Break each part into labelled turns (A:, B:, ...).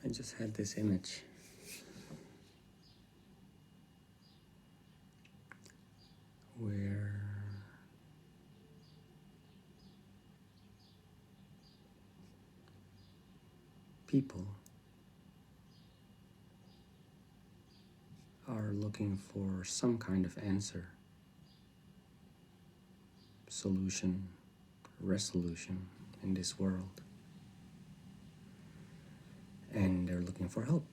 A: I just had this image where people are looking for some kind of answer, solution, resolution in this world. And they're looking for help.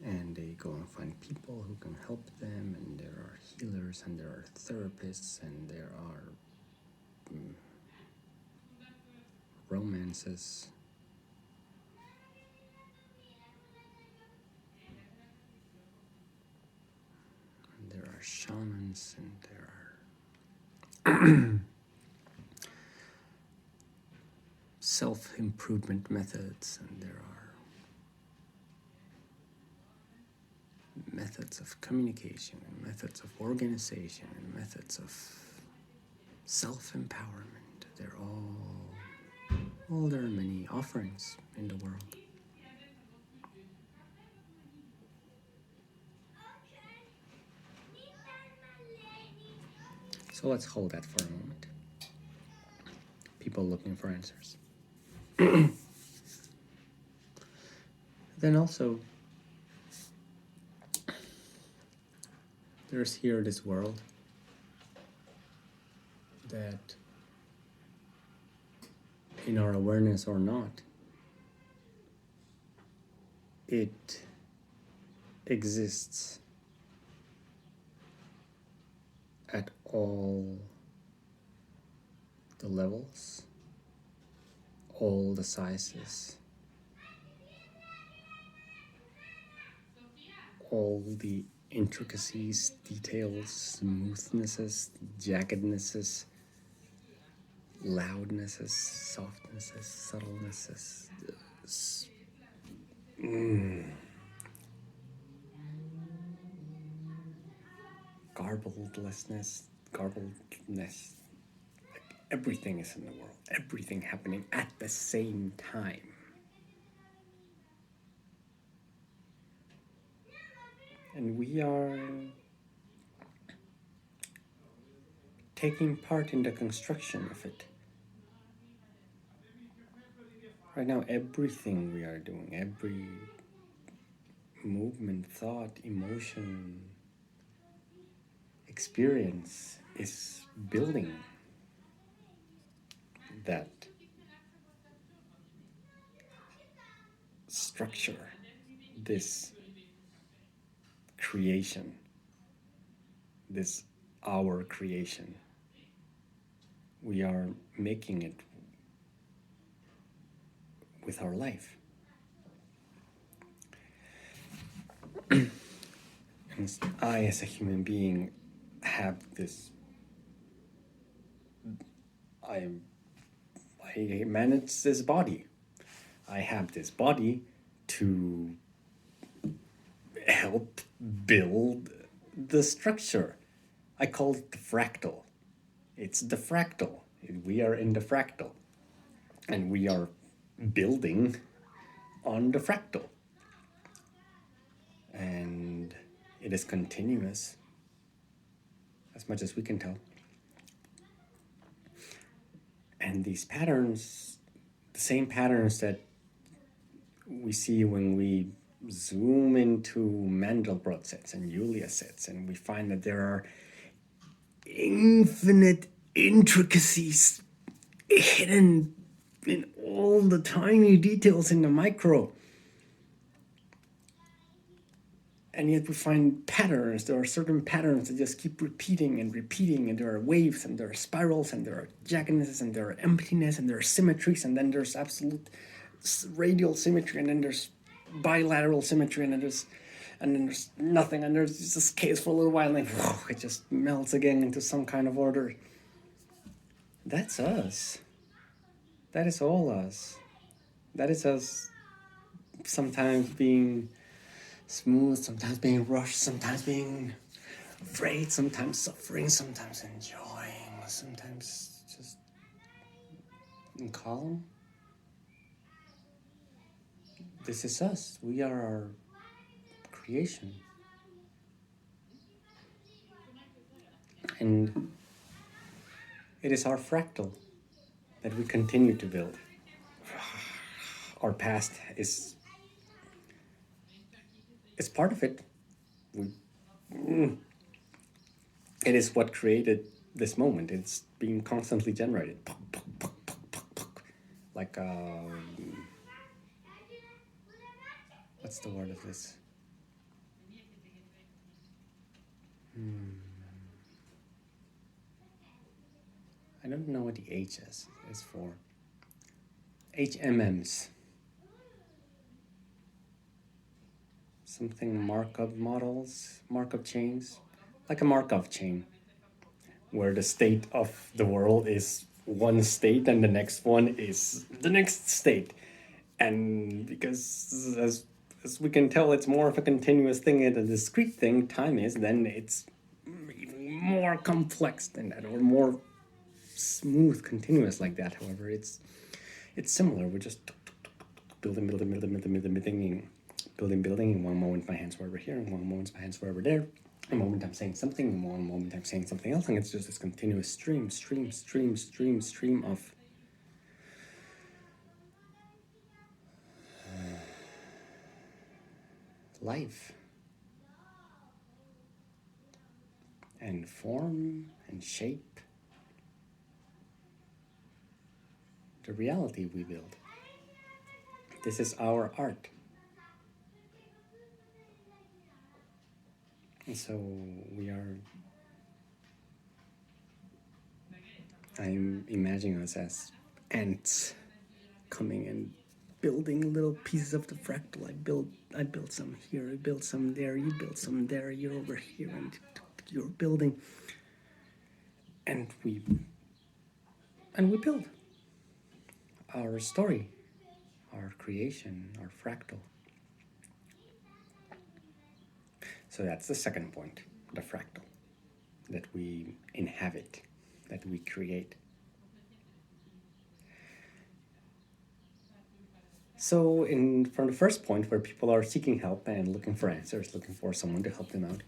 A: And they go and find people who can help them, and there are healers, and there are therapists, and there are romances. And there are shamans, and there are self-improvement methods, and there are methods of communication, and methods of organization, and methods of self-empowerment. There are many offerings in the world. So let's hold that for a moment. People looking for answers. Then also, there's here this world that, in our awareness or not, it exists at all the levels, all the sizes, all the intricacies, details, smoothnesses, jaggednesses, loudnesses, softnesses, subtlenesses, garbledness. Like everything is in the world, everything happening at the same time. And we are taking part in the construction of it. Right now, everything we are doing, every movement, thought, emotion, experience is building that structure, this creation, this our creation. We are making it with our life. And I, as a human being, have this. I manage this body. I have this body to help build the structure. I call it the fractal. It's the fractal. We are in the fractal. And we are building on the fractal. And it is continuous, as much as we can tell. And these patterns, the same patterns that we see when we zoom into Mandelbrot sets and Julia sets, and we find that there are infinite intricacies hidden in all the tiny details in the micro. And yet we find patterns. There are certain patterns that just keep repeating, and there are waves, and there are spirals, and there are jaggednesses, and there are emptiness, and there are symmetries, and then there's absolute radial symmetry, and then there's bilateral symmetry, and then there's nothing, and there's just this chaos for a little while, and then it just melts again into some kind of order. That's us. That is all us. That is us sometimes being smooth, sometimes being rushed, sometimes being afraid, sometimes suffering, sometimes enjoying, sometimes just in calm. This is us. We are our creation. And it is our fractal that we continue to build. Our past is part of it. We, it is what created this moment. It's being constantly generated. Like, what's the word of this? I don't know what the H is for. HMMs. Something Markov models, Markov chains, like a Markov chain, where the state of the world is one state and the next one is the next state. And because as we can tell, it's more of a continuous thing and a discrete thing, time is, then it's even more complex than that, or more smooth, continuous like that. However, it's similar. We're just building. In one moment my hands were over here, in one moment my hands were over there. A moment I'm saying something, in one moment I'm saying something else, and it's just this continuous stream of life and form and shape the reality we build. This is our art. And so I'm imagining us as ants coming and building little pieces of the fractal. I built some here, I built some there, you built some there, you're over here, and you're building. And we build our story, our creation, our fractal. So that's the second point, the fractal, that we inhabit, that we create. So from the first point, where people are seeking help and looking for answers, looking for someone to help them out,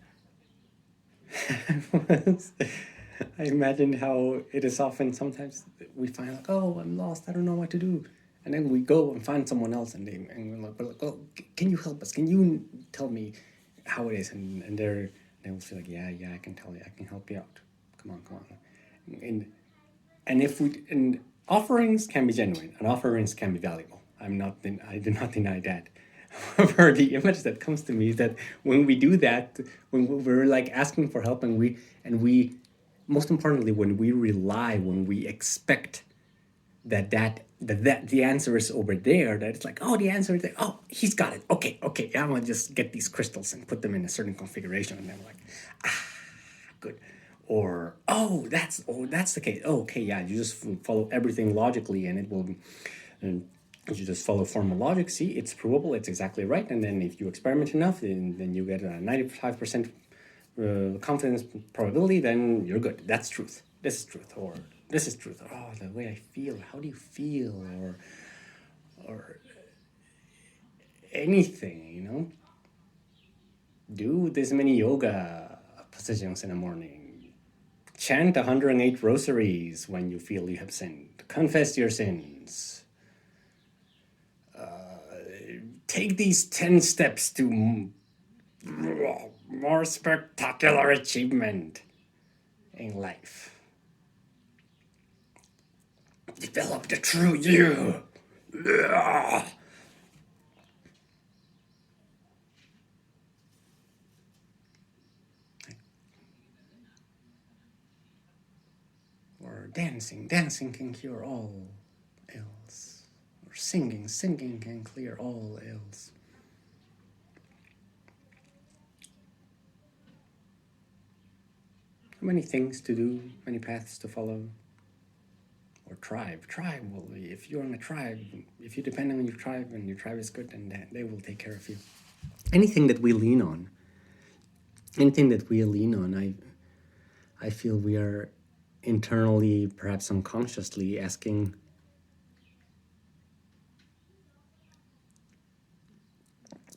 A: I imagined how it is often sometimes we find like, oh, I'm lost, I don't know what to do. And then we go and find someone else, and we're like, oh, can you help us? Can you tell me how it is? And they will feel like, yeah, I can tell you, I can help you out. Come on. And offerings can be genuine, and offerings can be valuable. I do not deny that. However, the image that comes to me is that when we do that, when we're like asking for help, and we most importantly, when we expect that the answer is over there, that it's like, oh, the answer is there. Oh, he's got it. Okay, I'm gonna just get these crystals and put them in a certain configuration, and then I'm like, good. Or that's the case. Oh, okay, yeah, you just follow everything logically, and it will. And you just follow formal logic. See, it's provable. It's exactly right. And then if you experiment enough, then you get a 95% confidence probability. Then you're good. That's truth. This is truth. Or this is truth. Oh, the way I feel. How do you feel? Or anything. Do this many yoga positions in the morning. Chant 108 rosaries when you feel you have sinned. Confess your sins. Take these 10 steps to more spectacular achievement in life. Develop the true you. Or dancing can cure all ills. Or singing can clear all ills. Many things to do, many paths to follow. Or tribe. Well, if you're in a tribe, if you depend on your tribe and your tribe is good, then they will take care of you. Anything that we lean on, I feel we are internally, perhaps unconsciously, asking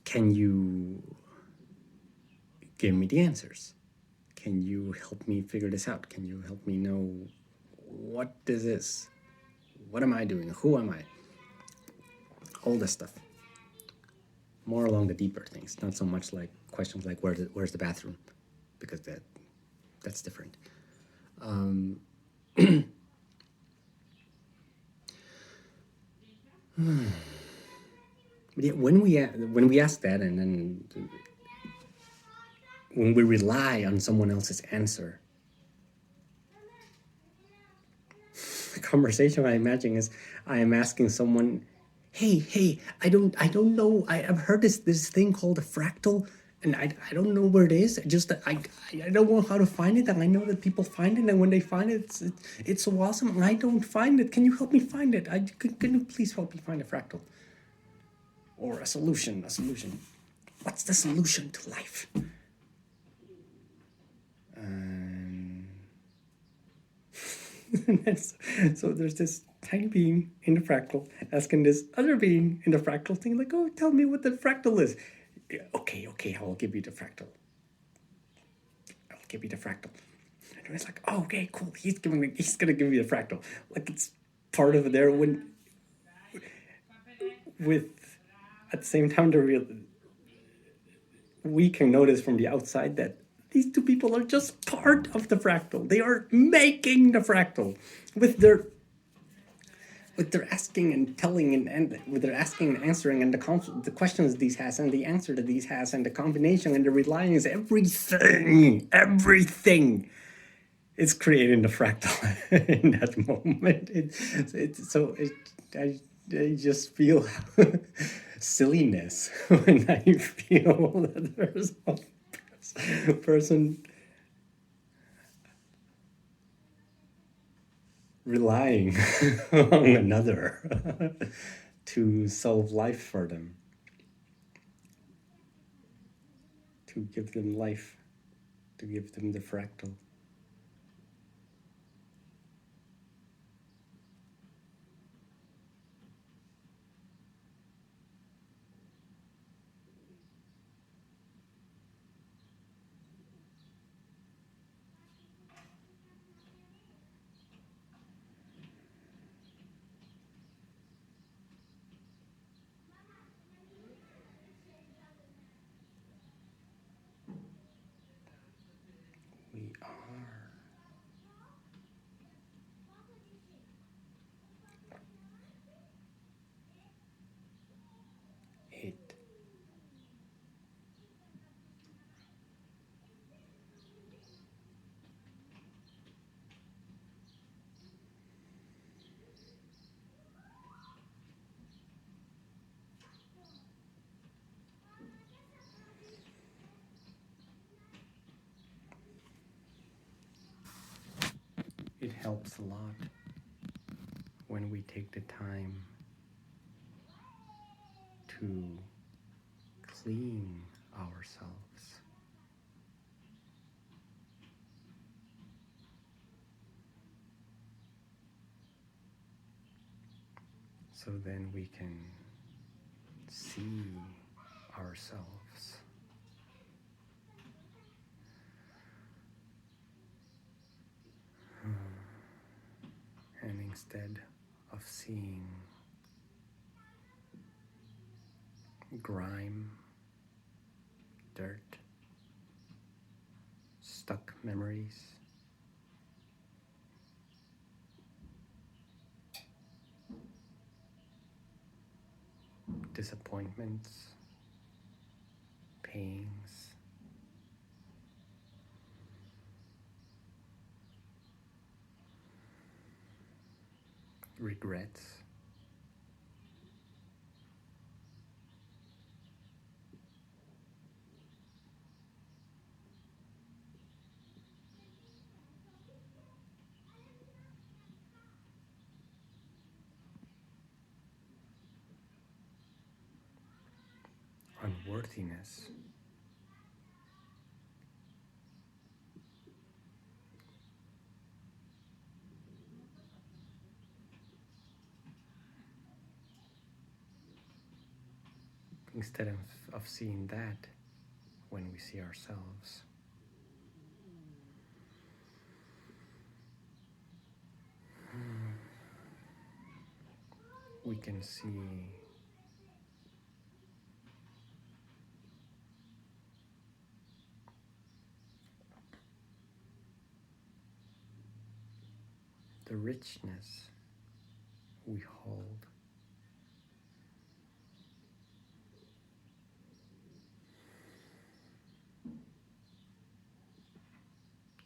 A: can you give me the answers? Can you help me figure this out? Can you help me know what this is? What am I doing? Who am I? All this stuff. More along the deeper things, not so much like questions like where's the bathroom, because that's different. But yeah, when we ask that, and then when we rely on someone else's answer, the conversation I imagine is I am asking someone, hey, I don't know, I've heard this thing called a fractal, and I don't know where it is. I don't know how to find it, and I know that people find it, and when they find it, it's so awesome, and I don't find it. Can you help me find it? Can you please help me find a fractal? Or a solution. What's the solution to life? So there's this tiny being in the fractal asking this other being in the fractal thing, like, oh, tell me what the fractal is. Yeah, okay, I'll give you the fractal. And it's like, oh, okay, cool. He's gonna give me the fractal. Like, it's part of there when with at the same time we can notice from the outside that these two people are just part of the fractal. They are making the fractal with their asking and telling, and with their asking and answering, and the questions these has, and the answer that these has, and the combination and the reliance, everything is creating the fractal in that moment. I just feel silliness when I feel that there's a person relying on another to solve life for them, to give them life, to give them the fractal. We are it. It helps a lot when we take the time to clean ourselves. So then we can see ourselves. And instead of seeing grime, dirt, stuck memories, disappointments, pains, regrets, unworthiness, instead of seeing that when we see ourselves. We can see the richness we hold,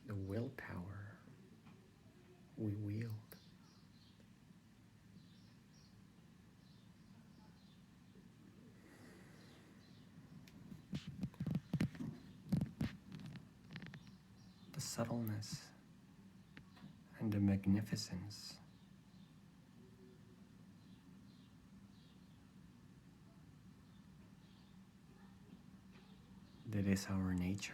A: the willpower we wield. The subtleness and the magnificence that is our nature.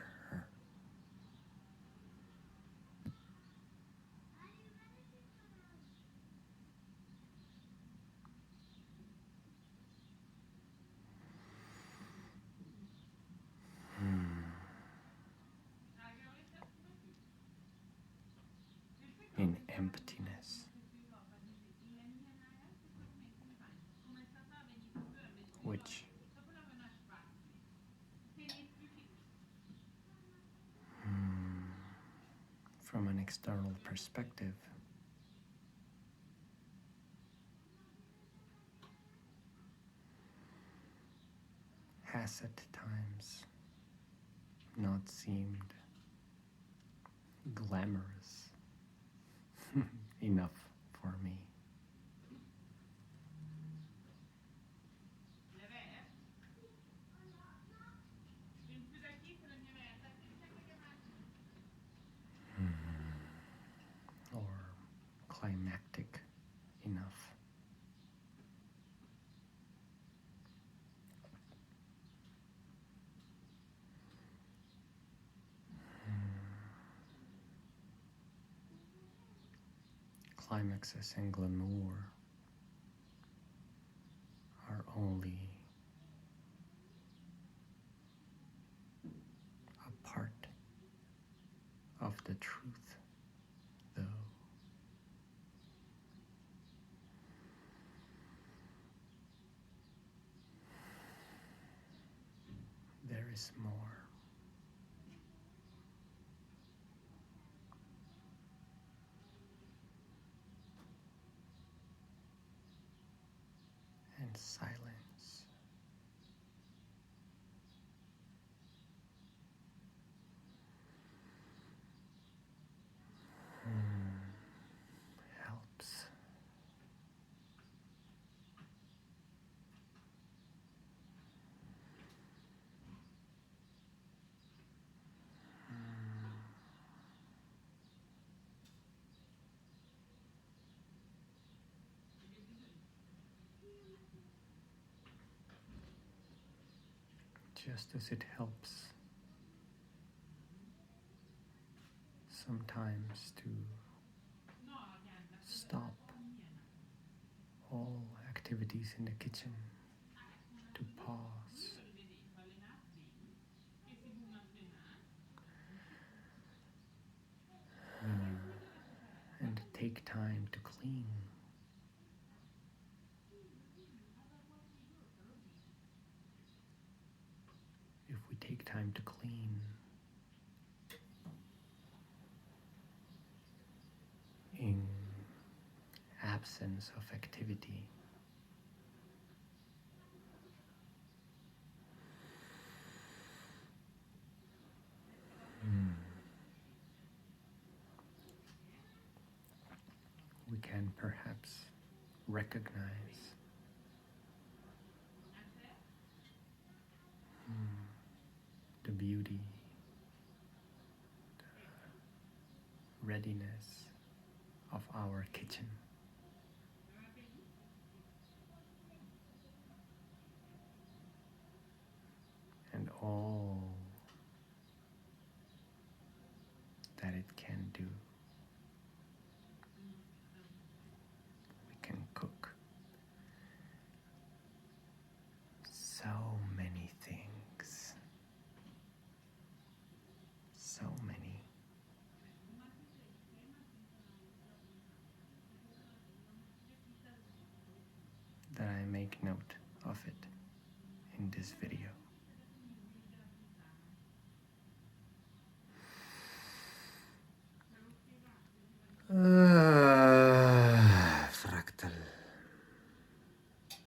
A: In emptiness, which from an external perspective has at times not seemed glamorous enough for me. Or climactic enough. Climaxes and glamour are only a part of the truth, though. There is more. And silence helps. Just as it helps sometimes to stop all activities in the kitchen, to pause, and take time to clean. If we take time to clean in absence of activity, we can perhaps recognize the beauty, the readiness of our kitchen. And all that it can do. We can cook so that I make note of it in this video.